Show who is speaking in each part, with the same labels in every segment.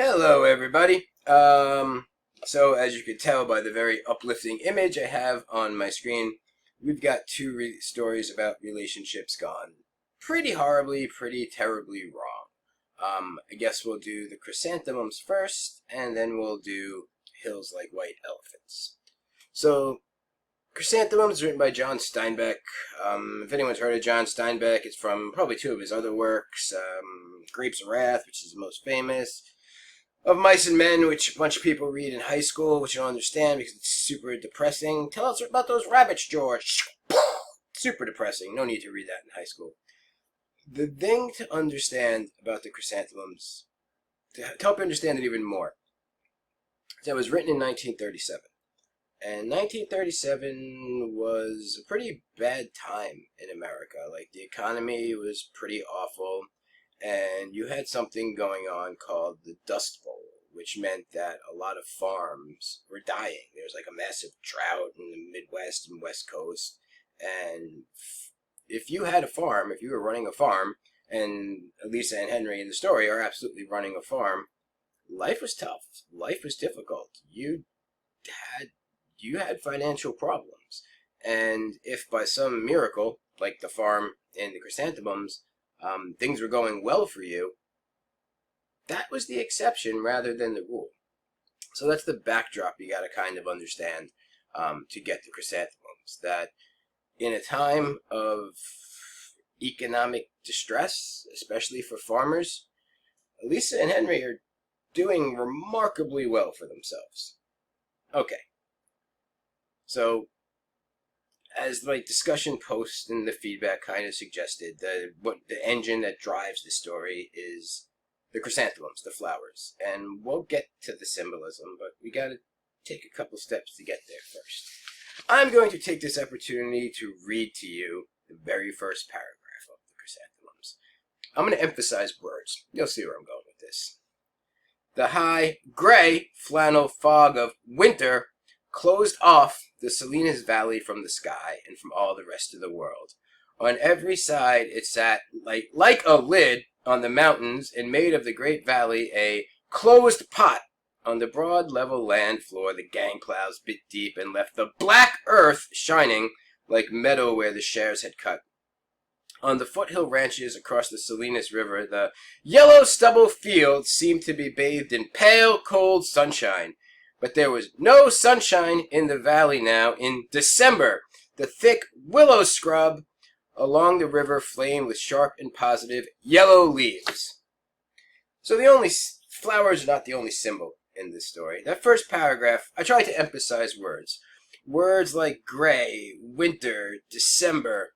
Speaker 1: Hello, everybody. So as you can tell by the very uplifting image I have on my screen, we've got two stories about relationships gone pretty horribly, pretty terribly wrong. I guess we'll do the Chrysanthemums first, and then we'll do Hills Like White Elephants. So, Chrysanthemums, written by John Steinbeck. If anyone's heard of John Steinbeck, it's from probably two of his other works, Grapes of Wrath, which is the most famous, of Mice and Men, which a bunch of people read in high school, which you don't understand because it's super depressing. Tell us about those rabbits, George. Super depressing. No need to read that in high school. The thing to understand about the Chrysanthemums, to help you understand it even more, is that it was written in 1937. And 1937 was a pretty bad time in America. Like, the economy was pretty awful, and you had something going on called the Dust Bowl, which meant that a lot of farms were dying. There was like a massive drought in the Midwest and West Coast, and if you had a farm, if you were running a farm, and Lisa and Henry in the story are absolutely running a farm, life was tough. Life was difficult. You had financial problems. And if by some miracle, like the farm in the Chrysanthemums, things were going well for you, that was the exception rather than the rule. So that's the backdrop you got to kind of understand to get the Chrysanthemums. That in a time of economic distress, especially for farmers, Lisa and Henry are doing remarkably well for themselves. Okay. So, as my discussion post and the feedback kind of suggested, the engine that drives the story is the chrysanthemums, the flowers. And we'll get to the symbolism, but we got to take a couple steps to get there first. I'm going to take this opportunity to read to you the very first paragraph of the chrysanthemums. I'm going to emphasize words. You'll see where I'm going with this. The high, gray flannel fog of winter closed off the Salinas Valley from the sky and from all the rest of the world. On every side it sat like a lid on the mountains, and made of the great valley a closed pot. On the broad level land floor the gang plows bit deep and left the black earth shining like meadow where the shares had cut. On the foothill ranches across the Salinas River the yellow stubble fields seemed to be bathed in pale, cold sunshine. But there was no sunshine in the valley now. In December, the thick willow scrub along the river flamed with sharp and positive yellow leaves. So flowers are not the only symbol in this story. That first paragraph, I tried to emphasize words. Words like gray, winter, December.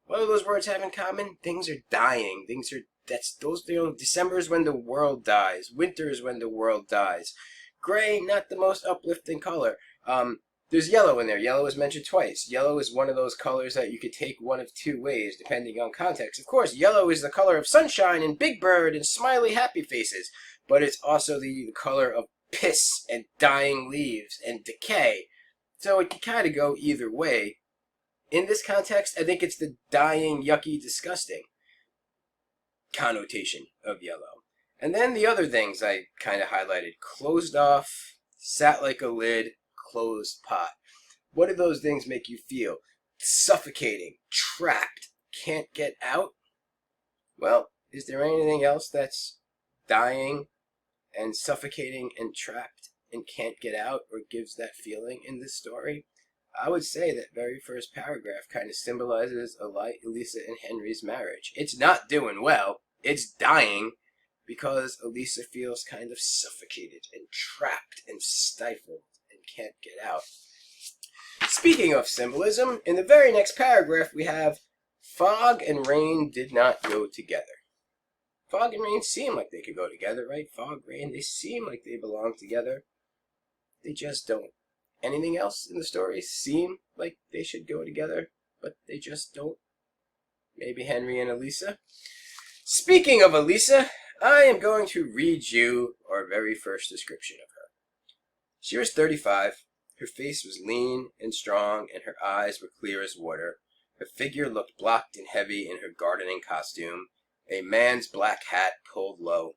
Speaker 1: What do those words have in common? Things are dying. December is when the world dies. Winter is when the world dies. Gray, not the most uplifting color. There's yellow in there. Yellow is mentioned twice. Yellow is one of those colors that you could take one of two ways, depending on context. Of course, yellow is the color of sunshine and Big Bird and smiley happy faces, but it's also the color of piss and dying leaves and decay. So it can kind of go either way. In this context, I think it's the dying, yucky, disgusting connotation of yellow. And then the other things I kind of highlighted. Closed off, sat like a lid, closed pot. What do those things make you feel? Suffocating, trapped, can't get out? Well, is there anything else that's dying and suffocating and trapped and can't get out or gives that feeling in this story? I would say that very first paragraph kind of symbolizes Elisa and Henry's marriage. It's not doing well. It's dying, because Elisa feels kind of suffocated and trapped and stifled and can't get out. Speaking of symbolism, in the very next paragraph we have fog and rain did not go together. Fog and rain seem like they could go together, right? Fog, rain, they seem like they belong together. They just don't. Anything else in the story seem like they should go together, but they just don't? Maybe Henry and Elisa? Speaking of Elisa, I am going to read you our very first description of her. She was 35. Her face was lean and strong, and her eyes were clear as water. Her figure looked blocked and heavy in her gardening costume, a man's black hat pulled low.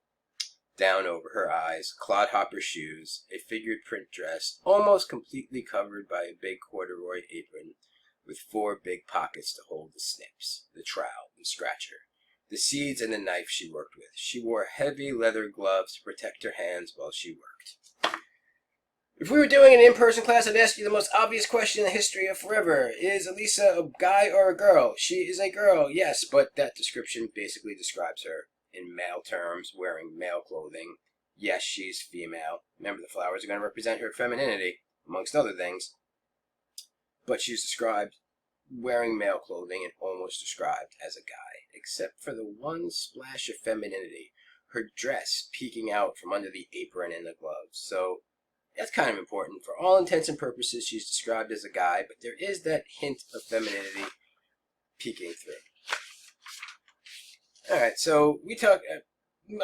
Speaker 1: down over her eyes, clodhopper shoes, a figured print dress, almost completely covered by a big corduroy apron, with 4 big pockets to hold the snips, the trowel, and scratcher, the seeds, and the knife she worked with. She wore heavy leather gloves to protect her hands while she worked. If we were doing an in-person class, I'd ask you the most obvious question in the history of forever. Is Elisa a guy or a girl? She is a girl, yes, but that description basically describes her in male terms, wearing male clothing. Yes, she's female. Remember, the flowers are going to represent her femininity, amongst other things. But she's described wearing male clothing and almost described as a guy, except for the one splash of femininity, her dress peeking out from under the apron and the gloves. So that's kind of important. For all intents and purposes, she's described as a guy, but there is that hint of femininity peeking through. All right, so we talk.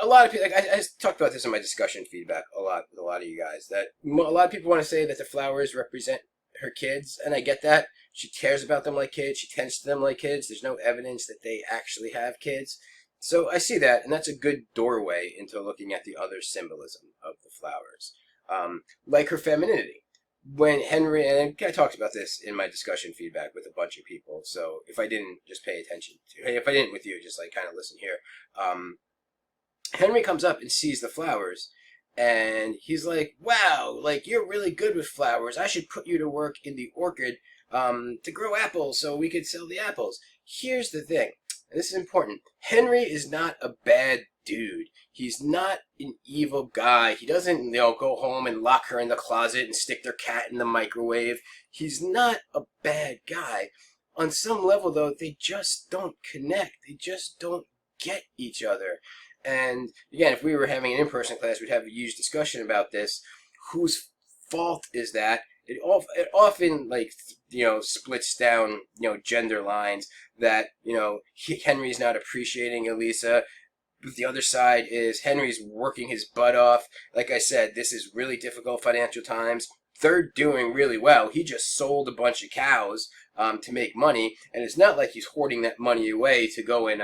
Speaker 1: A lot of people, like I talked about this in my discussion feedback a lot with a lot of you guys, that a lot of people want to say that the flowers represent her kids, and I get that. She cares about them like kids. She tends to them like kids. There's no evidence that they actually have kids. So I see that, and that's a good doorway into looking at the other symbolism of the flowers. Like her femininity. When Henry, and I talked about this in my discussion feedback with a bunch of people, so if I didn't, just pay attention to, if I didn't with you, just like kind of listen here. Henry comes up and sees the flowers, and he's like, wow, like, you're really good with flowers. I should put you to work in the orchard to grow apples so we could sell the apples. Here's the thing, and this is important. Henry is not a bad dude. He's not an evil guy. He doesn't, go home and lock her in the closet and stick their cat in the microwave. He's not a bad guy. On some level, though, they just don't connect. They just don't get each other. And again, if we were having an in-person class, we'd have a huge discussion about this. Whose fault is that? It often, splits down, gender lines that, Henry's not appreciating Elisa. But the other side is Henry's working his butt off. Like I said, this is really difficult financial times. They're doing really well. He just sold a bunch of cows to make money, and it's not like he's hoarding that money away to go and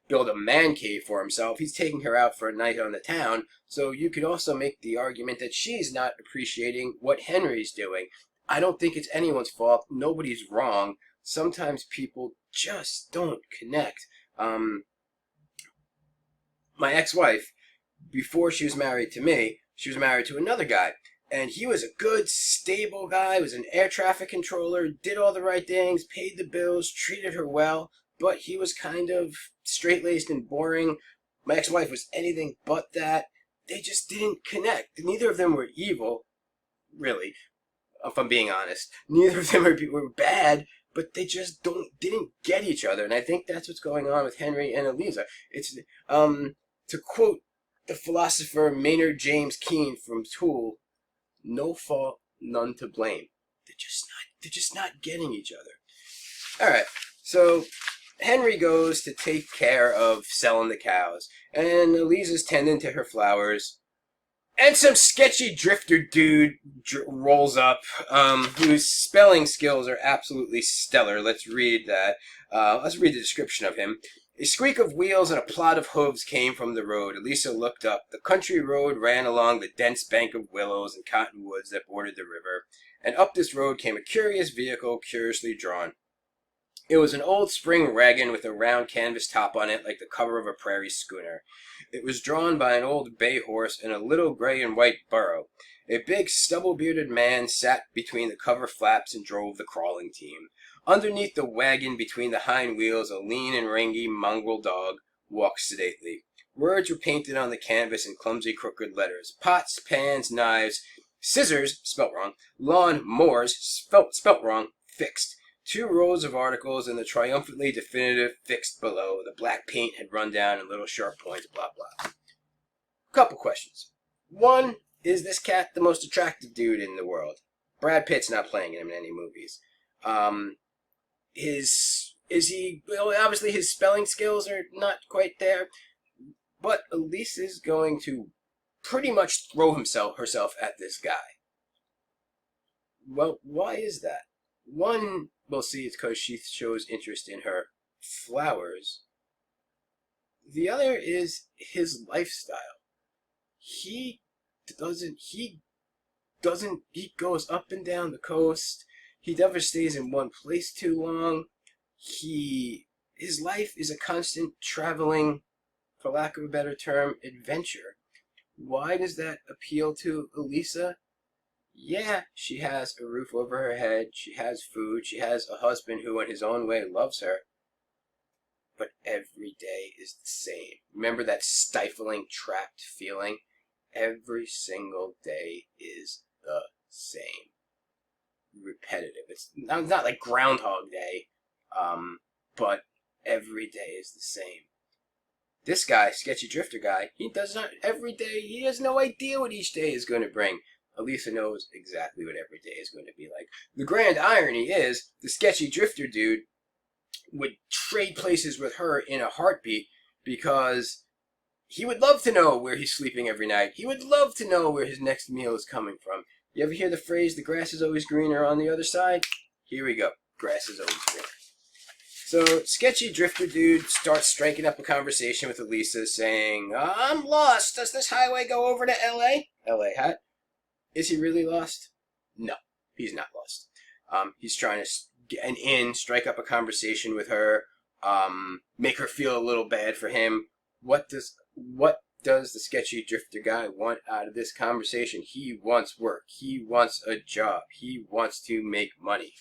Speaker 1: build a man cave for himself. He's taking her out for a night on the town, so you could also make the argument that she's not appreciating what Henry's doing. I don't think it's anyone's fault. Nobody's wrong. Sometimes people just don't connect. My ex-wife, before she was married to me, she was married to another guy. And he was a good, stable guy, was an air traffic controller, did all the right things, paid the bills, treated her well, but he was kind of straight-laced and boring. My ex-wife was anything but that. They just didn't connect. Neither of them were evil, really, if I'm being honest. Neither of them were bad, but they just didn't get each other. And I think that's what's going on with Henry and Eliza. It's, to quote the philosopher Maynard James Keenan from Tool, no fault, none to blame. They're just not getting each other. All right, so Henry goes to take care of selling the cows, and Eliza's tending to her flowers. And some sketchy drifter dude rolls up, whose spelling skills are absolutely stellar. Let's read that. Let's read the description of him. A squeak of wheels and a plod of hooves came from the road. Elisa looked up. The country road ran along the dense bank of willows and cottonwoods that bordered the river, and up this road came a curious vehicle, curiously drawn. It was an old spring wagon with a round canvas top on it like the cover of a prairie schooner. It was drawn by an old bay horse and a little gray and white burro. A big, stubble-bearded man sat between the cover flaps and drove the crawling team. Underneath the wagon, between the hind wheels, a lean and rangy mongrel dog walked sedately. Words were painted on the canvas in clumsy, crooked letters. Pots, pans, knives, scissors, spelt wrong, lawn mowers, spelt wrong, fixed. 2 rows of articles and the triumphantly definitive fixed below. The black paint had run down in little sharp points, blah, blah. Couple questions. One, is this cat the most attractive dude in the world? Brad Pitt's not playing him in any movies. Obviously his spelling skills are not quite there, but Elisa's going to pretty much throw herself at this guy. Well, why is that? One, we'll see, it's because she shows interest in her flowers. The other is his lifestyle. he he goes up and down the coast. He never stays in one place too long. His life is a constant traveling, for lack of a better term, adventure. Why does that appeal to Elisa? Yeah, she has a roof over her head, she has food, she has a husband who in his own way loves her. But every day is the same. Remember that stifling, trapped feeling? Every single day is the same. Repetitive. It's not like Groundhog Day, but every day is the same. This guy, Sketchy Drifter guy, he does not, every day, he has no idea what each day is going to bring. Elisa knows exactly what every day is going to be like. The grand irony is, the Sketchy Drifter dude would trade places with her in a heartbeat because he would love to know where he's sleeping every night. He would love to know where his next meal is coming from. You ever hear the phrase, the grass is always greener on the other side? Here we go. Grass is always greener. So, Sketchy Drifter dude starts striking up a conversation with Elisa saying, I'm lost. Does this highway go over to L.A.? L.A. hat. Is he really lost? No, he's not lost. He's trying to get an in, strike up a conversation with her, make her feel a little bad for him. What does the Sketchy Drifter guy want out of this conversation? He wants work. He wants a job. He wants to make money.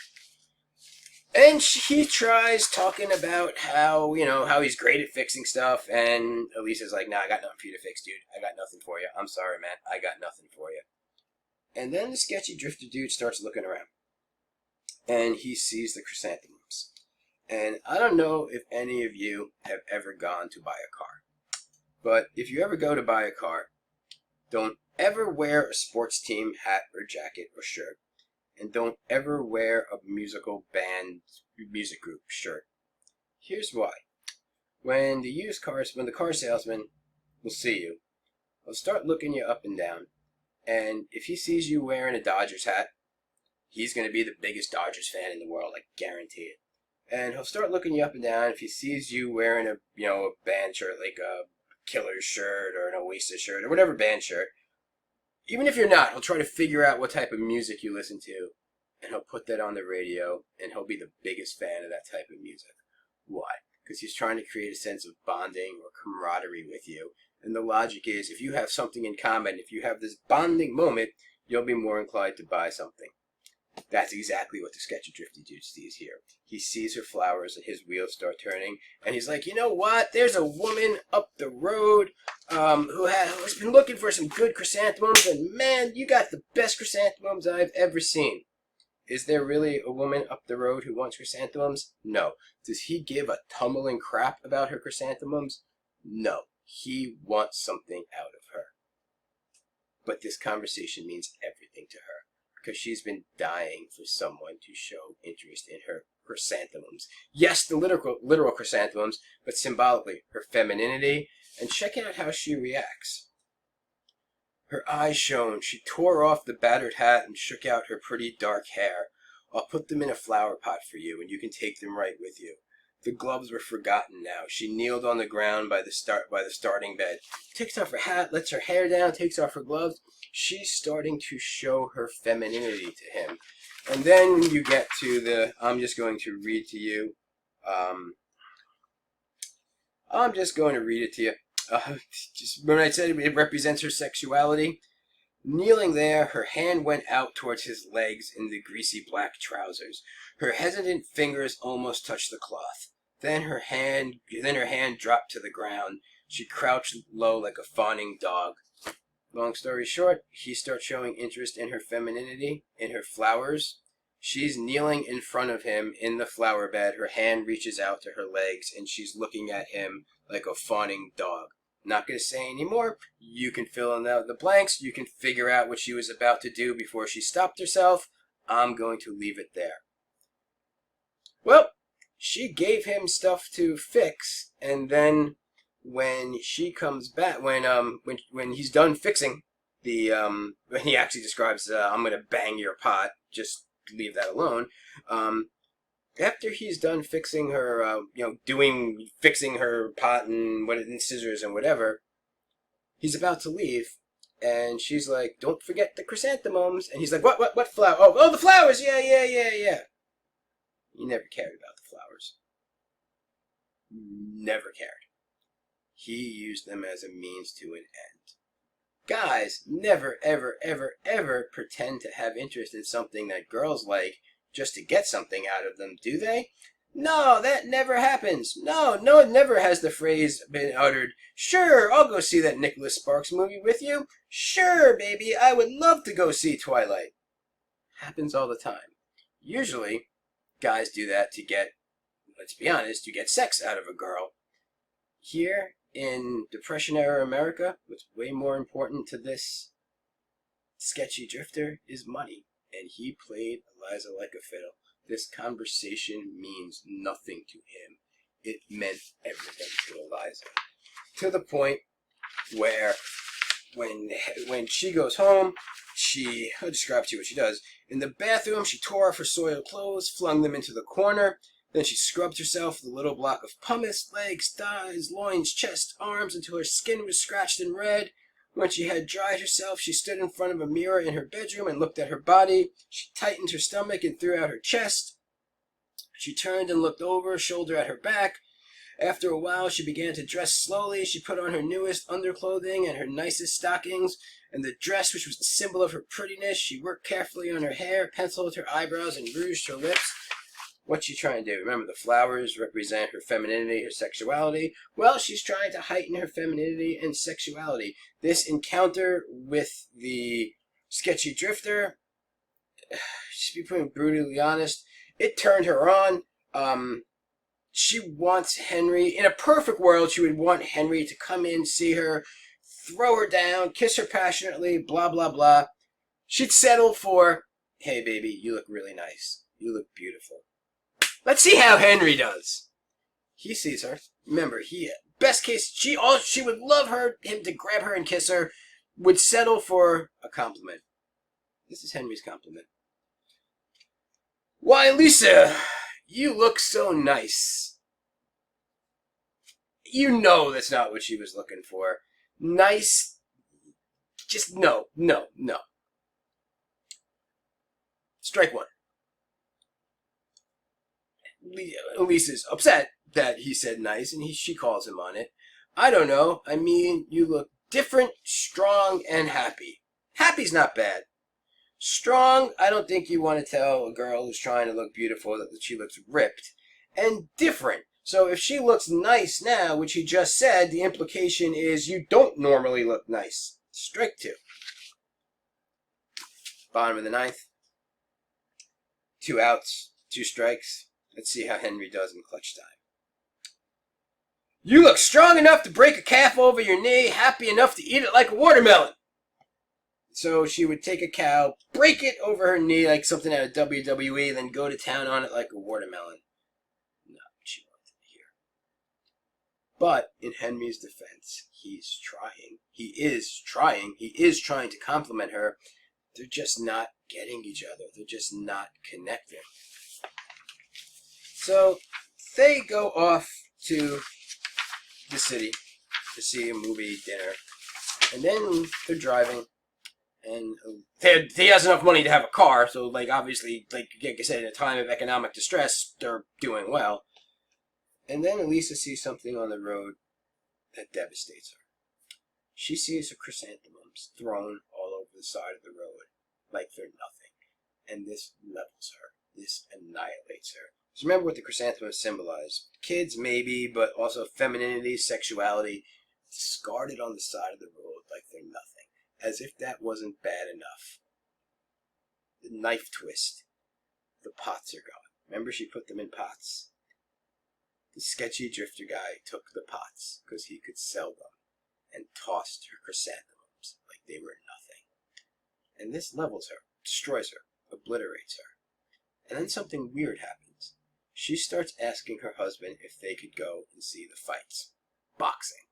Speaker 1: And he tries talking about how he's great at fixing stuff, and Elisa's like, nah, I got nothing for you to fix, dude. I got nothing for you. I'm sorry, man. I got nothing for you. And then the Sketchy Drifter dude starts looking around, and he sees the chrysanthemums. And I don't know if any of you have ever gone to buy a car, but if you ever go to buy a car, don't ever wear a sports team hat or jacket or shirt. And don't ever wear a musical band, music group shirt. Here's why. When the car salesman will see you, he'll start looking you up and down. And if he sees you wearing a Dodgers hat, he's going to be the biggest Dodgers fan in the world, I guarantee it. And he'll start looking you up and down if he sees you wearing a band shirt, like a Killers shirt or an Oasis shirt or whatever band shirt. Even if you're not, he'll try to figure out what type of music you listen to, and he'll put that on the radio, and he'll be the biggest fan of that type of music. Why? Because he's trying to create a sense of bonding or camaraderie with you. And the logic is, if you have something in common, if you have this bonding moment, you'll be more inclined to buy something. That's exactly what the Sketchy Drifty dude sees here. He sees her flowers and his wheels start turning, and he's like, you know what? There's a woman up the road who's been looking for some good chrysanthemums, and man, you got the best chrysanthemums I've ever seen. Is there really a woman up the road who wants chrysanthemums? No. Does he give a tumbling crap about her chrysanthemums? No. He wants something out of her. But this conversation means everything to her, because she's been dying for someone to show interest in her chrysanthemums. Yes, the literal chrysanthemums, but symbolically, her femininity. And check out how she reacts. Her eyes shone. She tore off the battered hat and shook out her pretty dark hair. I'll put them in a flower pot for you, and you can take them right with you. The gloves were forgotten now. She kneeled on the ground by the starting bed. Takes off her hat, lets her hair down, takes off her gloves. She's starting to show her femininity to him. And then you get to I'm just going to read to you. I'm just going to read it to you. Just when I said it represents her sexuality. Kneeling there, her hand went out towards his legs in the greasy black trousers. Her hesitant fingers almost touched the cloth. Then her hand dropped to the ground. She crouched low like a fawning dog. Long story short, he starts showing interest in her femininity, in her flowers. She's kneeling in front of him in the flower bed. Her hand reaches out to her legs, and she's looking at him like a fawning dog. Not going to say any more. You can fill in the blanks. You can figure out what she was about to do before she stopped herself. I'm going to leave it there. Well, she gave him stuff to fix, and then when she comes back, when he's done fixing when he actually describes, I'm going to bang your pot, just leave that alone. After he's done fixing her, fixing her pot and scissors and whatever, he's about to leave. And she's like, don't forget the chrysanthemums. And he's like, what flower? Oh, the flowers. Yeah. He never cared about the flowers. Never cared. He used them as a means to an end. Guys never, ever pretend to have interest in something that girls like just to get something out of them, do they? No, that never happens. No one never has the phrase been uttered, sure, I'll go see that Nicholas Sparks movie with you. Sure, baby, I would love to go see Twilight. Happens all the time. Usually, guys do that to get, let's be honest, to get sex out of a girl. Here, in Depression-era America, what's way more important to this sketchy drifter is money. And he played Eliza like a fiddle. This conversation means nothing to him. It meant everything to Eliza. To the point where when she goes home, I'll describe to you what she does. In the bathroom, she tore off her soiled clothes, flung them into the corner. Then she scrubbed herself with a little block of pumice, legs, thighs, loins, chest, arms, until her skin was scratched and red. When she had dried herself, she stood in front of a mirror in her bedroom and looked at her body. She tightened her stomach and threw out her chest. She turned and looked over, shoulder at her back. After a while, she began to dress slowly. She put on her newest underclothing and her nicest stockings, and the dress, which was the symbol of her prettiness. She worked carefully on her hair, penciled her eyebrows, and rouged her lips. What's she trying to do? Remember, the flowers represent her femininity, her sexuality. Well, she's trying to heighten her femininity and sexuality. This encounter with the sketchy drifter, just be putting brutally honest, it turned her on. She wants Henry. In a perfect world, she would want Henry to come in, see her, throw her down, kiss her passionately, blah, blah, blah. She'd settle for, hey, baby, you look really nice. You look beautiful. Let's see how Henry does. He sees her. Remember, best case, she would love him to grab her and kiss her, would settle for a compliment. This is Henry's compliment. Why, Lisa, you look so nice. You know that's not what she was looking for. Nice, just no. Strike one. Lisa's upset that he said nice, and she calls him on it. I don't know. I mean, you look different, strong, and happy. Happy's not bad. Strong, I don't think you want to tell a girl who's trying to look beautiful that she looks ripped. And different. So if she looks nice now, which he just said, the implication is you don't normally look nice. Strike two. Bottom of the ninth. 2 outs, 2 strikes. Let's see how Henry does in clutch time. You look strong enough to break a calf over your knee, happy enough to eat it like a watermelon. So she would take a cow, break it over her knee like something out of WWE, then go to town on it like a watermelon. Not what she wanted to hear. But in Henry's defense, he's trying. He is trying to compliment her. They're just not getting each other. They're just not connecting. So they go off to the city to see a movie dinner. And then they're driving. And he has enough money to have a car. So, obviously, like I said, in a time of economic distress, they're doing well. And then Elisa sees something on the road that devastates her. She sees her chrysanthemums thrown all over the side of the road like they're nothing. And this levels her. This annihilates her. So remember what the chrysanthemums symbolize. Kids, maybe, but also femininity, sexuality, discarded on the side of the road like they're nothing. As if that wasn't bad enough. The knife twist. The pots are gone. Remember, she put them in pots. The sketchy drifter guy took the pots because he could sell them and tossed her chrysanthemums like they were nothing. And this levels her, destroys her, obliterates her. And then something weird happens. She starts asking her husband if they could go and see the fights. Boxing.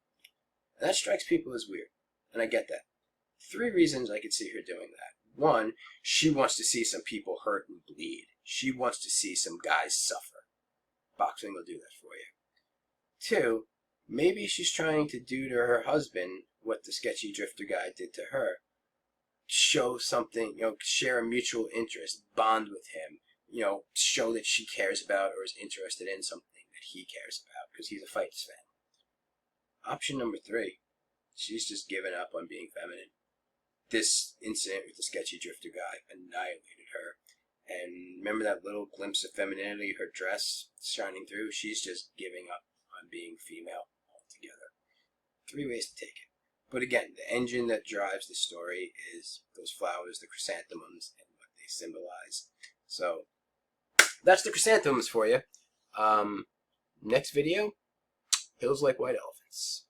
Speaker 1: And that strikes people as weird. And I get that. 3 reasons I could see her doing that. 1, she wants to see some people hurt and bleed. She wants to see some guys suffer. Boxing will do that for you. 2, maybe she's trying to do to her husband what the sketchy drifter guy did to her, show something, share a mutual interest, bond with him, show that she cares about or is interested in something that he cares about because he's a Fights fan. Option number 3, she's just given up on being feminine. This incident with the sketchy drifter guy annihilated her. And remember that little glimpse of femininity, her dress shining through? She's just giving up on being female altogether. 3 ways to take it. But again, the engine that drives the story is those flowers, the chrysanthemums, and what they symbolize. So, that's the chrysanthemums for you. Next video, hills like white elephants.